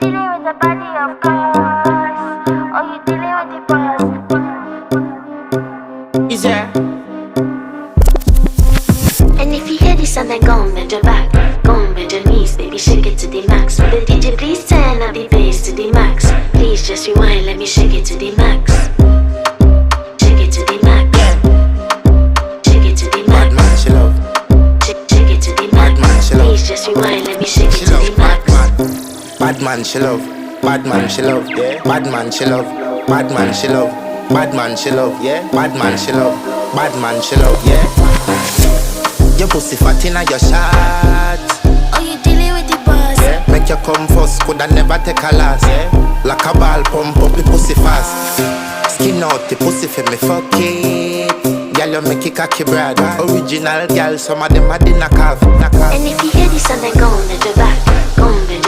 dealing with the body, of course. Or you dealing with the boss. Is there? And if you hear this and then go on bend your back, go on bend your knees, baby shake it to the max. Will the DJ please turn up the bass to the max? Please just rewind, let me shake it to the max. Shake it to the max. Shake it to the Bad max. man, she love. Shake it to the Bad man, max. she love. Please just rewind, let me shake She it to love. the Bad max. man. Bad man, she love. Bad man, she love. Yeah. Bad man, she love. Bad man, she love. Bad man, she love. Yeah. Bad man, she love. Bad man, she love. Yeah. Your pussy fat inna your shot. Oh, you dealing with the boss? Yeah. Make you come first, coulda never take a last. Yeah. Like a ball, pump up the pussy fast. Skin out the pussy for me, fuck it. Girl, you make it cocky, brother. Original girl, some of them are the knock off. And if you hear this and then go on bend your back, go on bend